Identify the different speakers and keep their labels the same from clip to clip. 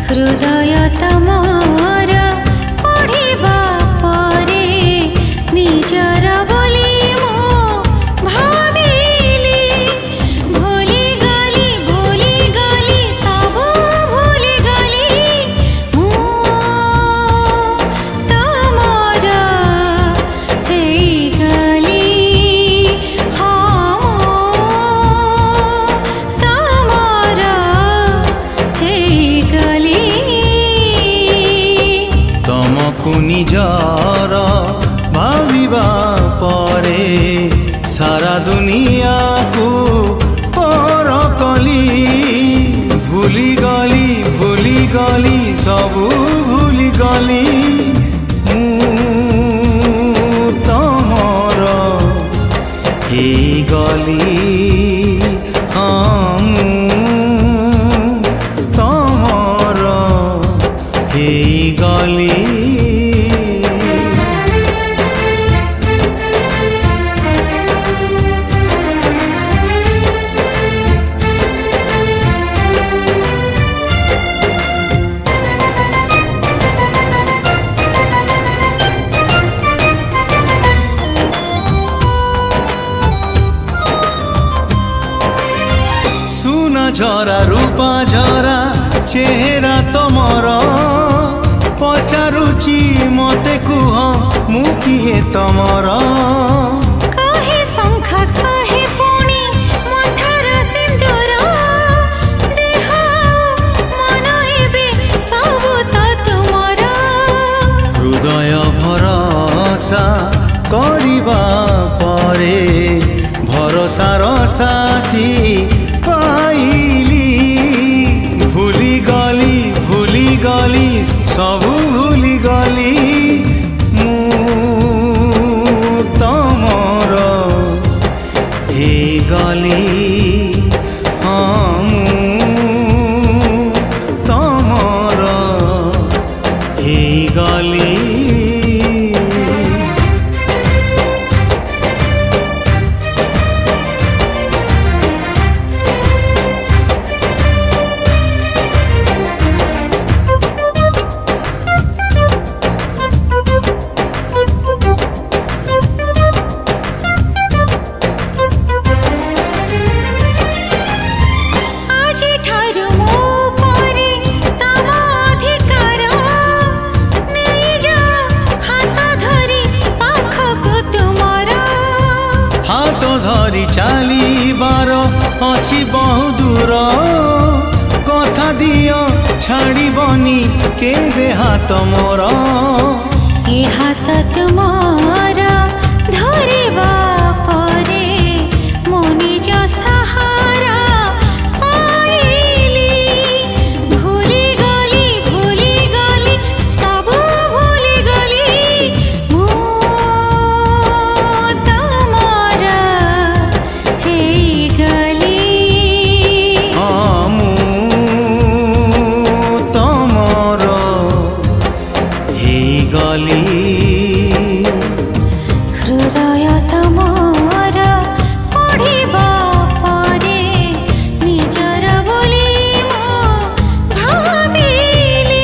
Speaker 1: हृदय तमर पढ़िबा परे निजर बोली मो भाविली भूली गली सब भूली गली मु तमर हेई गली हाँ तमर हेई गली
Speaker 2: तमकु निजर भाविबा परे सारा दुनिया को पर कली भूली गली सब भूली गली मु तमर हे गली हाँ मु तमर हे गली झरा रूपा झरा चेहरा तमर पचारुची मते कुह मु किए तमर
Speaker 1: कहे शंख कहे पुणी मथर सिंदूर देह मन एबे सब त तुमर
Speaker 2: हृदय भरोसा करिबा परे भरोसार साथी पाइली भूली गली सब भूली गली मु तमर हे गली हाँ मु तमर हे गली चालीबार अच्छी बहु दूर कथा दियो छाड़बनी केबे हाथ मोर
Speaker 1: ए हाथ तुमर धरिबा परे मो निज सहारा पाइली भूली गली सब भूली गली मु तमर हेई गली
Speaker 2: हाँ मु तमर हेई गली
Speaker 1: हृदय तमर पढ़िबा परे निजर बोली मो भाविली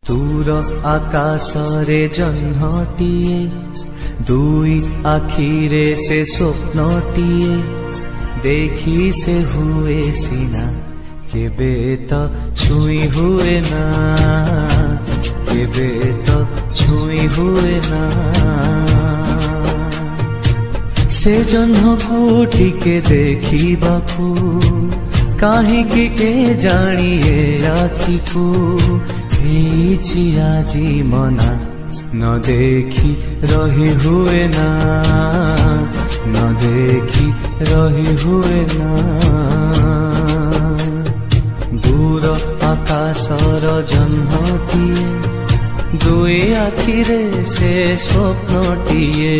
Speaker 3: दूर आकाशरे जह्नटिए दुई आखिरे से स्वप्नटिए देखी से हुए सिना केबे तो छुई हुए ना, केबे तो छुई हुए ना। से जन्मको टिके देखिबाकू काहींकि के जानिए आखिकू हेइछि आजी मना न देखी रही हुए ना, न देखी रही हुए ना। दूर आकाशर जह्नटिए दुई आखिरे से स्वप्नटिए।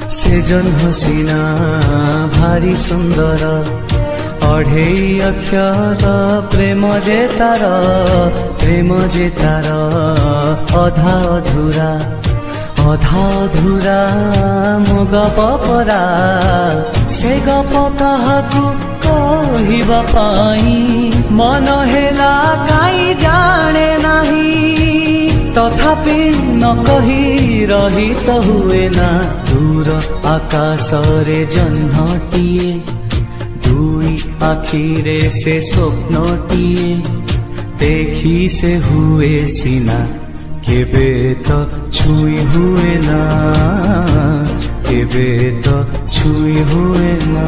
Speaker 3: से जन्म सीना भारी सुंदर अढ़ेई अक्षर प्रेम जे तार, प्रेम जे तार अधा अधूरा, अधा अधूरा मो गप परा। से गप काहाकू कहिबा पाई मन हेला काई जाने नाही, तथापि न कही रही तो हुए ना। दूर आकाशरे जह्नटिए दुई आखिरे से स्वप्नटिए देखी से हुए सीना केबे तो छुई हुए ना, केबे तो छुई हुए ना।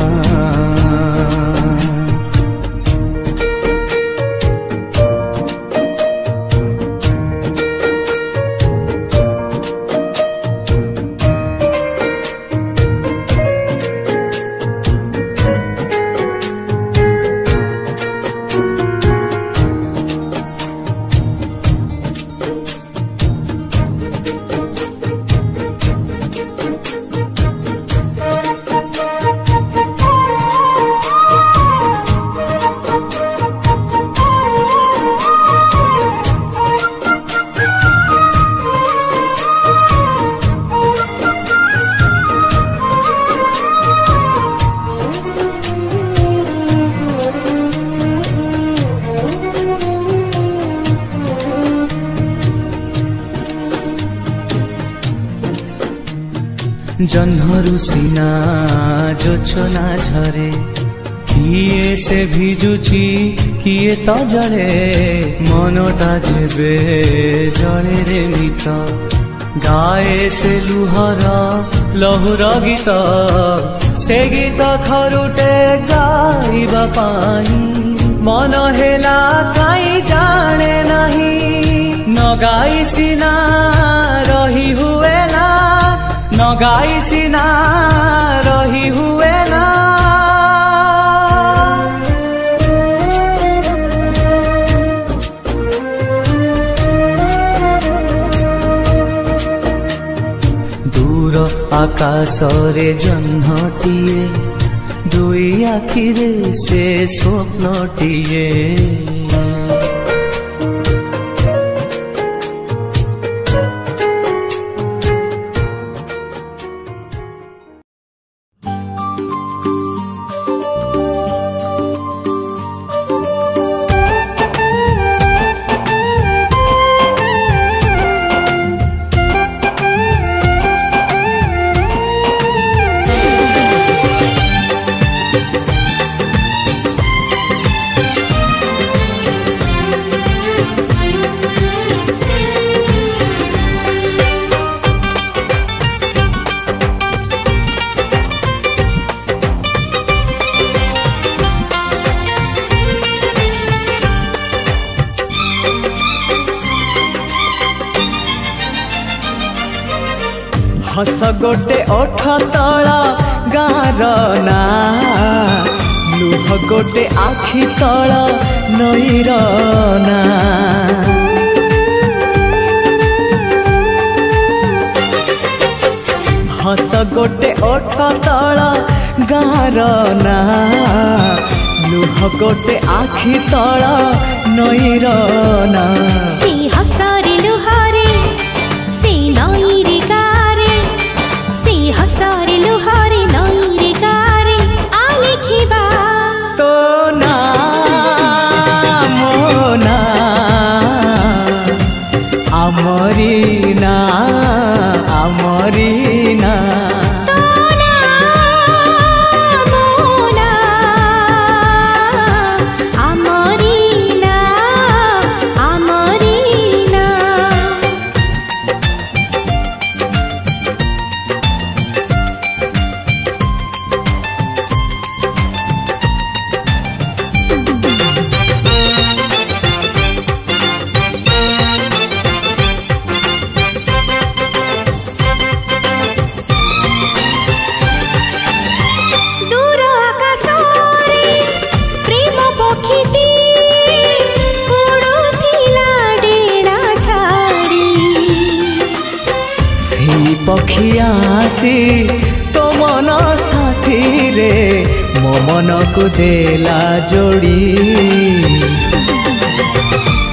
Speaker 3: जह्नरु सीना जोछना झरे किए से भिजुची किए तो जड़े मनटा जेबे जड़े रे मित गाए से लुहर लहुर गीत से गीत थरुटे गाइबा पाई मन हेला काई जाने नहीं न गाई सीना रही हुए ना न गाई सीना रही हुए ना दूर आकाशरे जह्नटिए दुई आखिरे से स्वप्नटिए हस गोटे ओठ तला गार ना लुह गोटे आखि तला नईर ना हस गोटे ओठ तल गार ना लुह गोटे आखि तल नईर ना
Speaker 1: से हसरे लुहारे से नईरे गारे से हसरे लुहारे नईरे गारे आ लिखिबा
Speaker 3: तो ना मोना আমরিনা আমরিনা पखियासी तो मन साथी रे मो मन को देला जोड़ी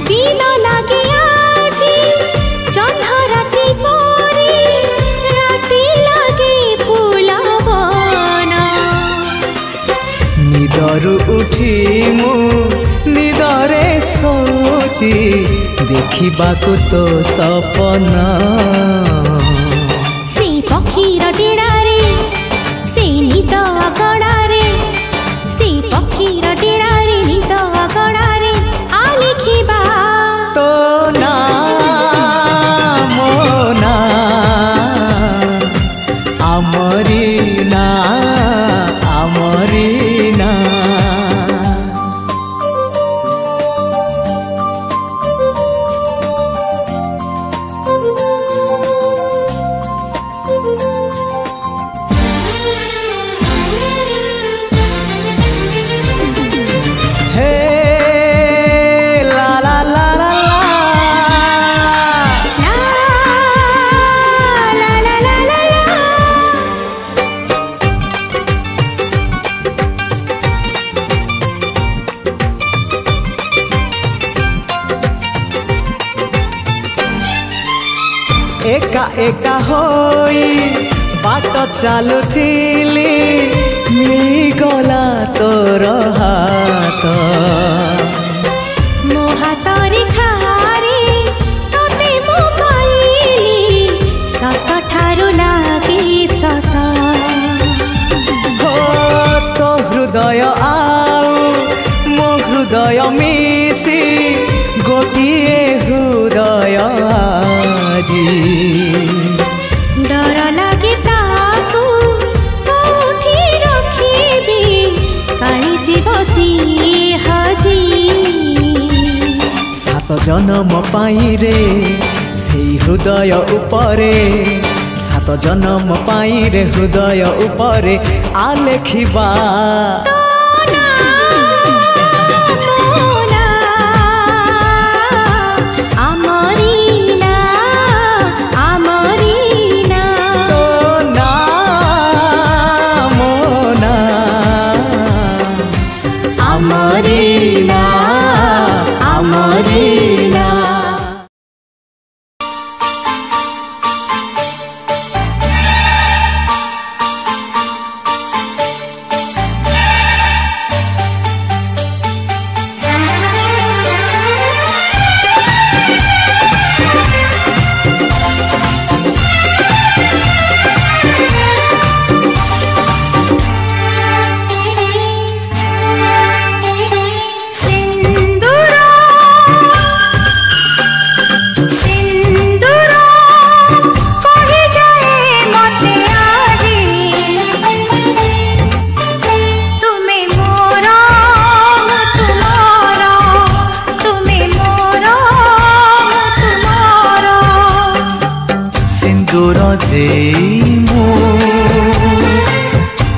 Speaker 1: दिन लागे आजी जह्न राति परी राति लागे फूला बना
Speaker 3: निदरु उठी मु निदरे सोची देखिबाकु तो सपना
Speaker 1: पक्षीर डेड़ारे से निद अगड़ारे से पक्षीर डेड़ारे निद अगड़ारे आ लिखिबा
Speaker 3: तो ना मोना আমরিনা আমরিনা एका एका होई बाट चालुथिली मिलिगला तोर हाथ
Speaker 1: मो हातरे खारे तोते मो पाइली सत ठारू लागे सत
Speaker 3: हो तो हृदय आउ मो हृदय मिसी गोटिए हृदय
Speaker 1: डर लगे ताकू कोठी रखिबी काली जीवसी हाजी
Speaker 3: सात जन्म पाई रे से हृदय उपरे सात जन्म पाई रे हृदय उपरे आ लेखिबा আমরিনা আমরিনা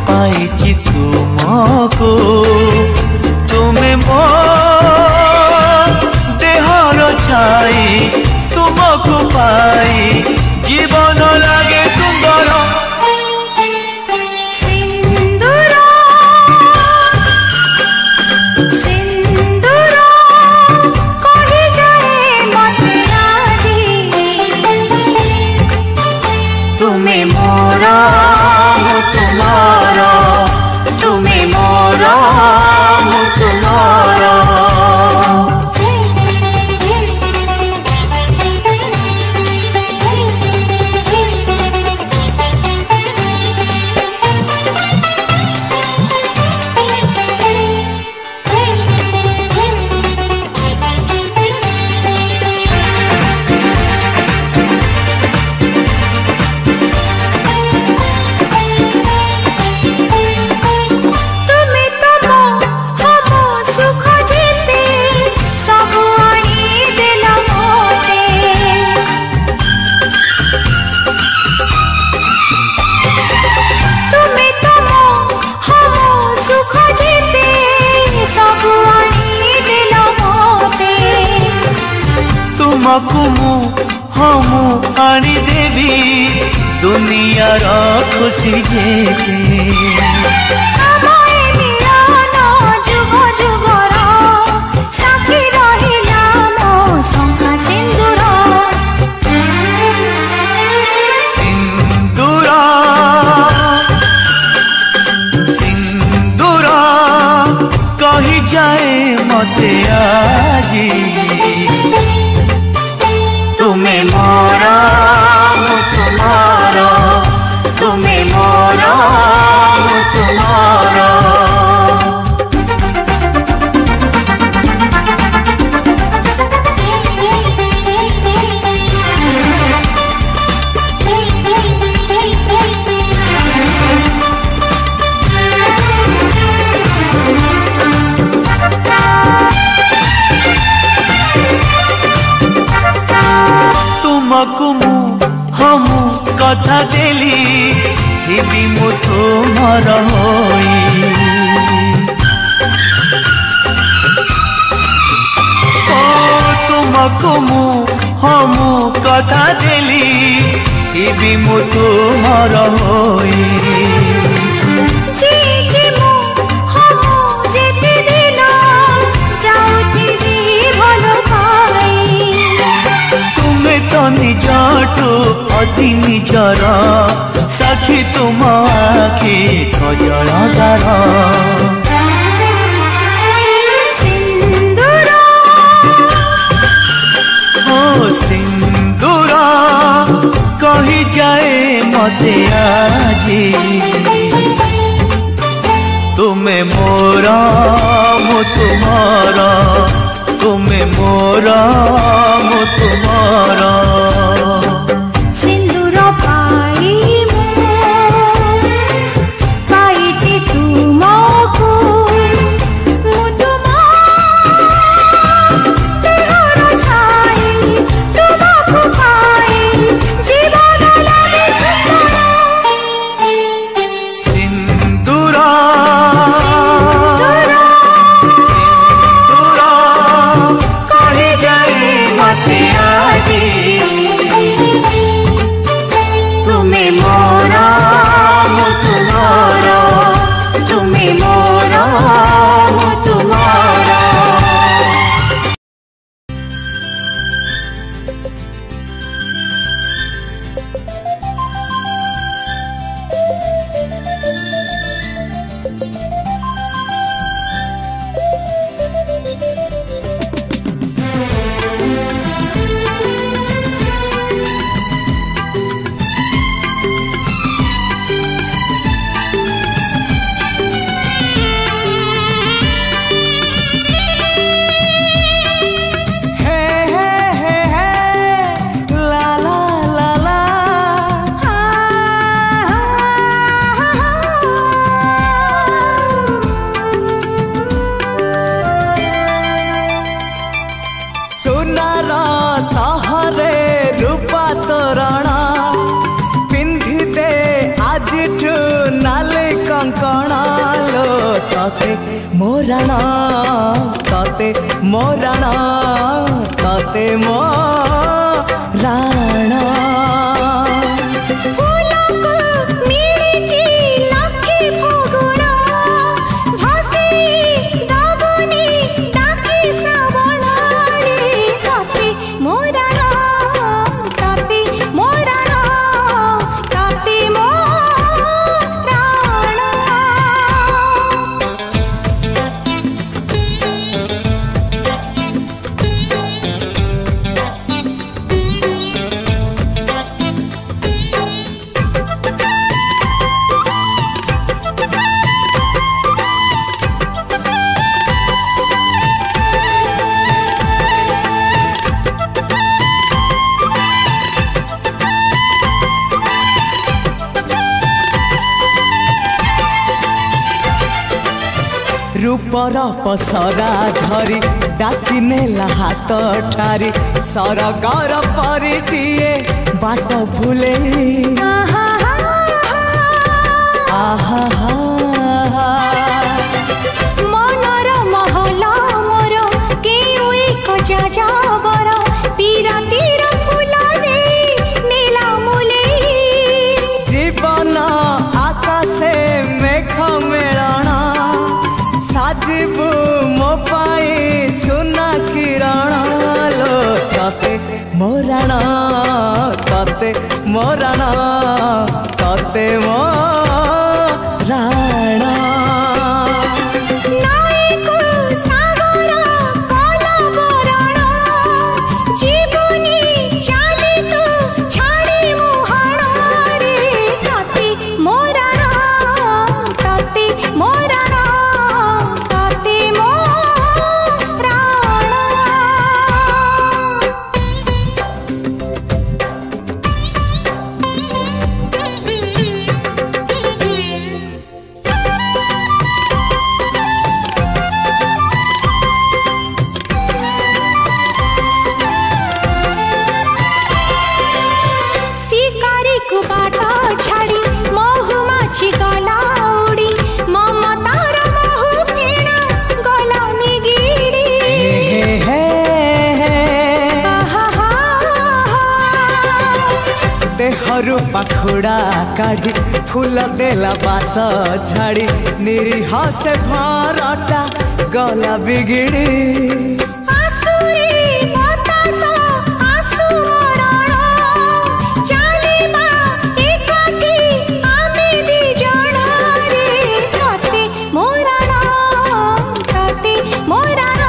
Speaker 4: पाइची तुमको तुम्हें मो देहर छाई तुमको पाई जीवन लागे सुंदर तुमको मु हमु आनी देवी दुनिया रा खुशी जेते मते आजी तुम्हें मोरा मु तुम्हारा तुम्हें मोरा मु तुम्हारा तुमको मु हमु कथा देली हिबी मु तुमर होई ओ तुमको मु हमु कथा देली हिबी मु तुमर होई निजटू अति निजर साखी तुम आखि खजलदार ओ सिंदूर कही जाए मते आजी तुम्हें मोरा मु तुम्हारा तुम्हें मोरा मु तुम्हारा
Speaker 1: सिंदूर पाई पाई तुमको मु तुम्हार छाई तुमको पाई जीवन लागे
Speaker 4: सिंदूर तुम्हें मोरा मु तुम्हारा तुम्हें मोरा मु तुम्हारा
Speaker 3: सोनार सहरे रूपा तोरण पिंधि दे आज नाले कंकण लो तते मोरण तते मोरण तते मोरण रूपर पसरा धरी डाकी नेला हाथ ठारी सरगर परिटिए बाट भूले
Speaker 1: मनर महल मोर के एक जाबर पीराती
Speaker 3: घर पाखुड़ा काढ़ी फूल देला बास झाड़ी निरीह से भरटा गला बिगिड़ी
Speaker 1: आसुरी मतास आसु मरण चालिबा एकाकी आमे दी जण रे तते मोरण तते मोरण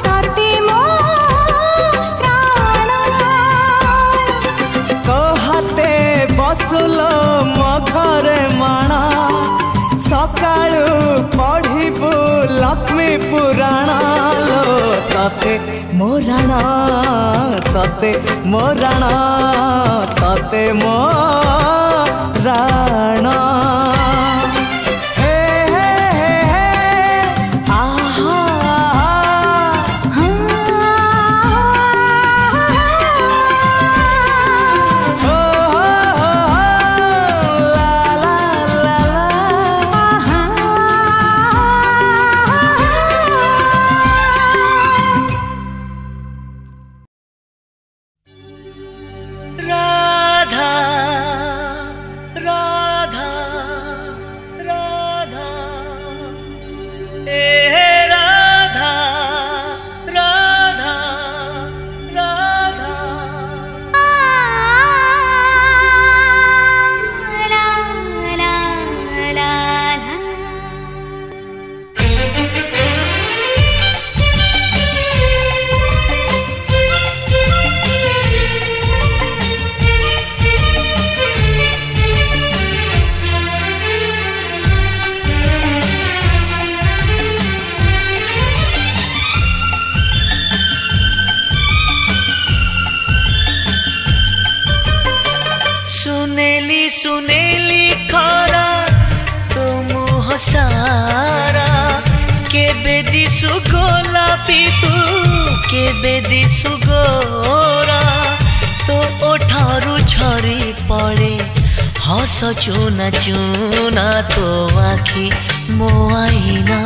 Speaker 1: तते मोरण
Speaker 3: तो हाथे बसुल मो घरे माण सकाळु पढ़िबु लक्ष्मी पुराण लो तते मोराण तते मोराण तते मोराण हे हे हे हे आहा ओ हो हो हो ला ला ला ला
Speaker 5: राधा राधा राधा ए राधा राधा राधा
Speaker 1: ला ला ला ला
Speaker 5: सुनेली सुनेली खरा तो मुह सारा केबे दिसु गोलापी तू केबे दिसु गोरा तो ओठारू झरी पड़े हस चुना चुना तो आखी मो आईना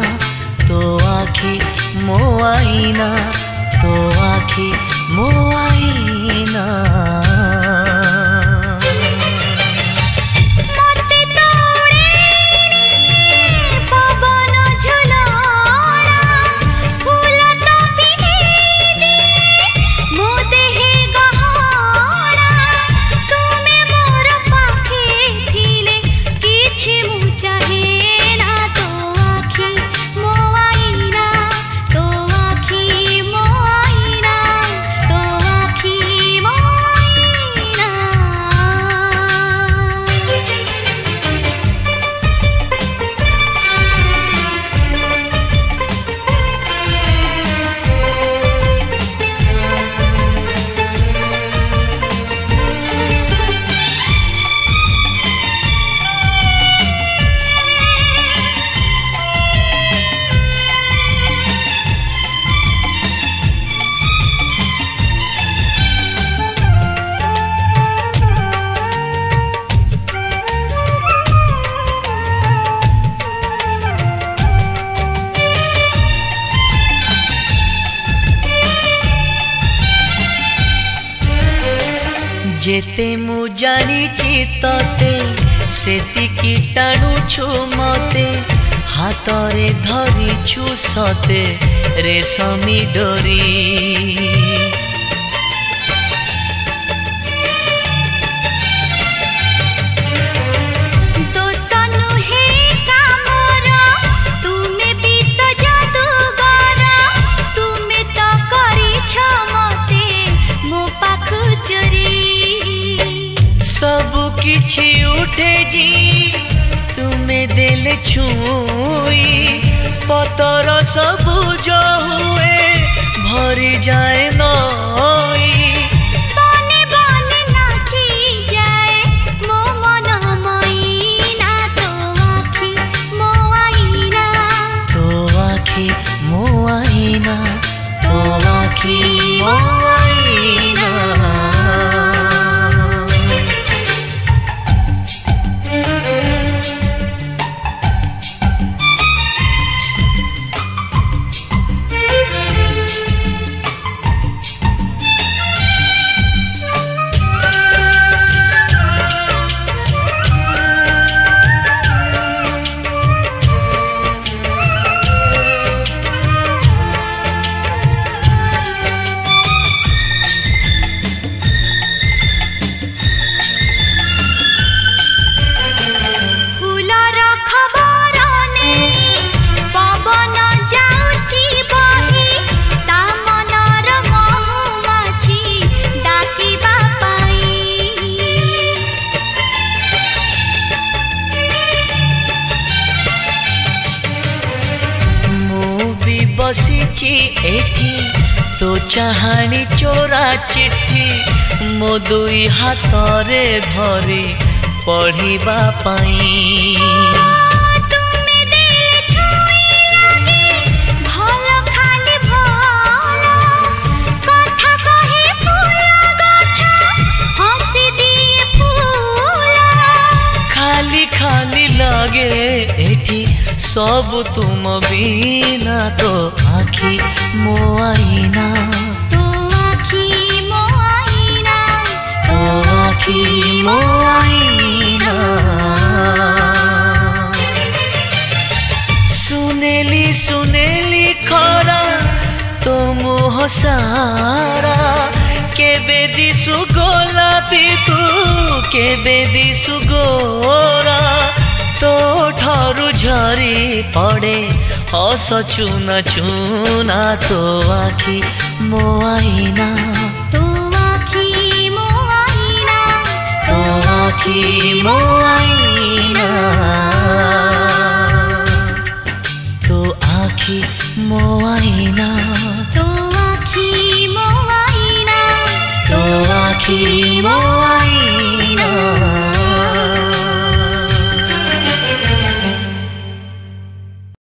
Speaker 5: तो आखी मो आईना तो आखी मो आईना
Speaker 1: मते तोड़ेनी पवन झुलना फूल तो पिन्ही दिए मो देहे गहना तुमे मोर पाखे थिले किछि मु चाहे ना तो आखी मो आईना तो आखी मो आईना तो आखी मो आईना
Speaker 5: जेते मु जानिची तते सेतिकी टाणुछु मते हातरे धरिछु सते रेशमी डोरी
Speaker 1: दोष नुहे कामर तुमे भी तो जादूगर तुमे तो करिछ मते मो पाखु चोरी
Speaker 5: सब किछि उठे जी तुमे देले छुई पतर सबुज हुए भरी जाए नई
Speaker 1: बने बने नाची जाए मो मन मैना तो आखी मो आईना
Speaker 5: तो आखी मो आईना तो आखी मो आईना एठी तो चाहानी चोरा चिट्ठी मो दुई हाथरे धरी पढ़िबा पाई
Speaker 1: तुमे देले छुई लागे भल खाली भल कथा कहे फूल गछ हंसी दिए फूल
Speaker 5: खाली खाली लगे एठी सब तुम बिना तो आखी मो आईना
Speaker 1: तो आखी मो आईना
Speaker 5: तो आखी मो आईना सुनेली सुनेली खरा तो मुह सारा केबे दिसु गोलापी तू केबे दिसु गोरा तो ठारू झरी पड़े हस चुना चुना तो आखी मो आईना
Speaker 1: तो आखी मो आईना
Speaker 5: तो आखी मो आईना तो आखी मो आईना
Speaker 1: तो आखी मो आईना
Speaker 5: तो आखी मो